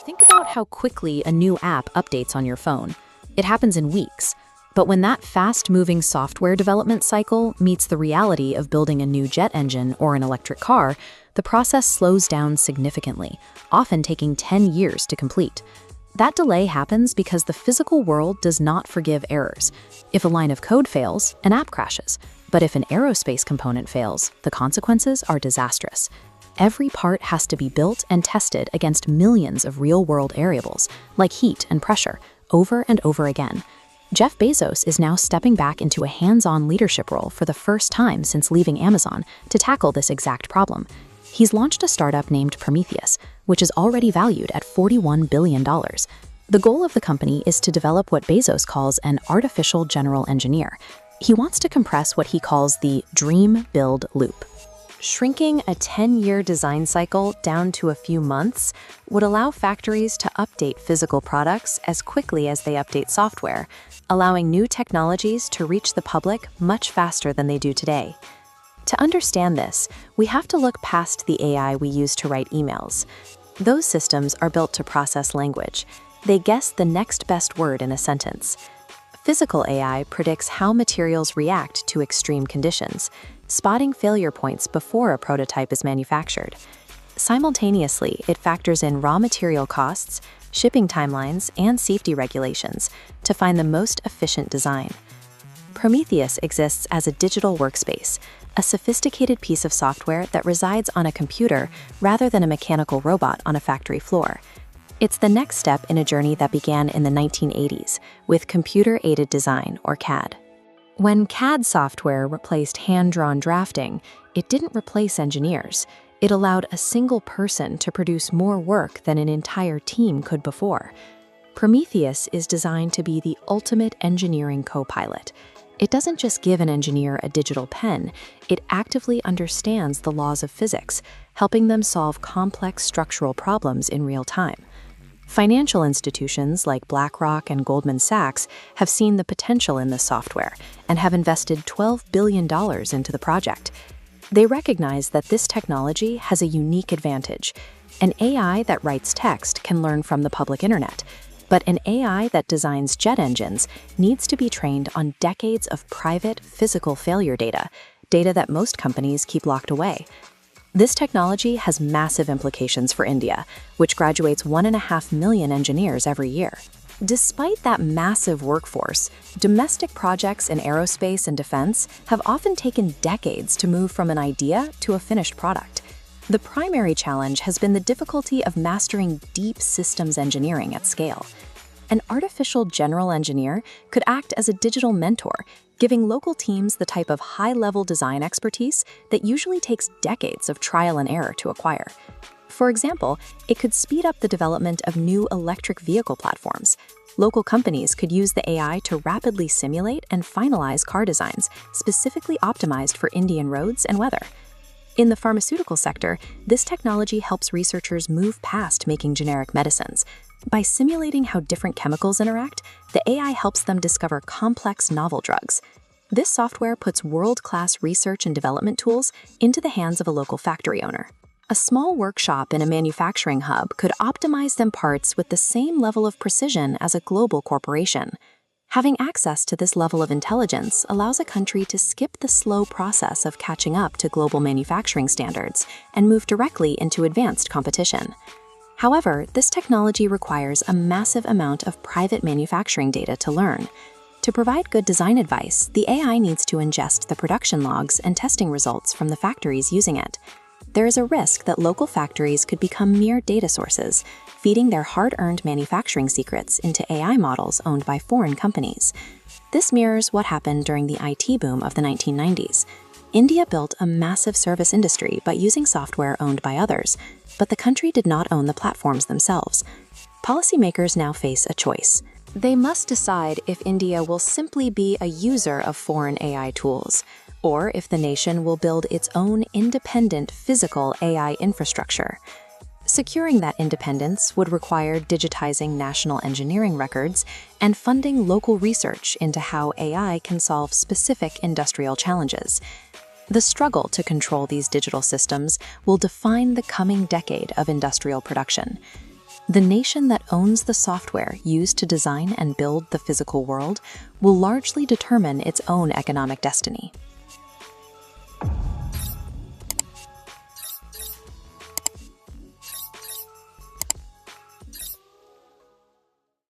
Think about how quickly a new app updates on your phone. It happens in weeks. But when that fast-moving software development cycle meets the reality of building a new jet engine or an electric car, the process slows down significantly, often taking 10 years to complete. That delay happens because the physical world does not forgive errors. If a line of code fails, an app crashes. But if an aerospace component fails, the consequences are disastrous. Every part has to be built and tested against millions of real-world variables, like heat and pressure, over and over again. Jeff Bezos is now stepping back into a hands-on leadership role for the first time since leaving Amazon to tackle this exact problem. He's launched a startup named Prometheus, which is already valued at $41 billion. The goal of the company is to develop what Bezos calls an artificial general engineer. He wants to compress what he calls the dream-build loop. Shrinking a 10-year design cycle down to a few months would allow factories to update physical products as quickly as they update software, allowing new technologies to reach the public much faster than they do today. To understand this, we have to look past the AI we use to write emails. Those systems are built to process language. They guess the next best word in a sentence. Physical AI predicts how materials react to extreme conditions, spotting failure points before a prototype is manufactured. Simultaneously, it factors in raw material costs, shipping timelines, and safety regulations to find the most efficient design. Prometheus exists as a digital workspace, a sophisticated piece of software that resides on a computer rather than a mechanical robot on a factory floor. It's the next step in a journey that began in the 1980s with computer-aided design, or CAD. When CAD software replaced hand-drawn drafting, it didn't replace engineers. It allowed a single person to produce more work than an entire team could before. Prometheus is designed to be the ultimate engineering co-pilot. It doesn't just give an engineer a digital pen, it actively understands the laws of physics, helping them solve complex structural problems in real time. Financial institutions like BlackRock and Goldman Sachs have seen the potential in this software and have invested $12 billion into the project. They recognize that this technology has a unique advantage. An AI that writes text can learn from the public internet, but an AI that designs jet engines needs to be trained on decades of private, physical failure data that most companies keep locked away. This technology has massive implications for India, which graduates 1.5 million engineers every year. Despite that massive workforce, domestic projects in aerospace and defense have often taken decades to move from an idea to a finished product. The primary challenge has been the difficulty of mastering deep systems engineering at scale. An artificial general engineer could act as a digital mentor, giving local teams the type of high-level design expertise that usually takes decades of trial and error to acquire. For example, it could speed up the development of new electric vehicle platforms. Local companies could use the AI to rapidly simulate and finalize car designs specifically optimized for Indian roads and weather. In the pharmaceutical sector, this technology helps researchers move past making generic medicines. By simulating how different chemicals interact, the AI helps them discover complex novel drugs. This software puts world-class research and development tools into the hands of a local factory owner. A small workshop in a manufacturing hub could optimize them parts with the same level of precision as a global corporation. Having access to this level of intelligence allows a country to skip the slow process of catching up to global manufacturing standards and move directly into advanced competition. However, this technology requires a massive amount of private manufacturing data to learn. To provide good design advice, the AI needs to ingest the production logs and testing results from the factories using it. There is a risk that local factories could become mere data sources, feeding their hard-earned manufacturing secrets into AI models owned by foreign companies. This mirrors what happened during the IT boom of the 1990s. India built a massive service industry by using software owned by others, but the country did not own the platforms themselves. Policymakers now face a choice. They must decide if India will simply be a user of foreign AI tools, or if the nation will build its own independent physical AI infrastructure. Securing that independence would require digitizing national engineering records and funding local research into how AI can solve specific industrial challenges. The struggle to control these digital systems will define the coming decade of industrial production. The nation that owns the software used to design and build the physical world will largely determine its own economic destiny.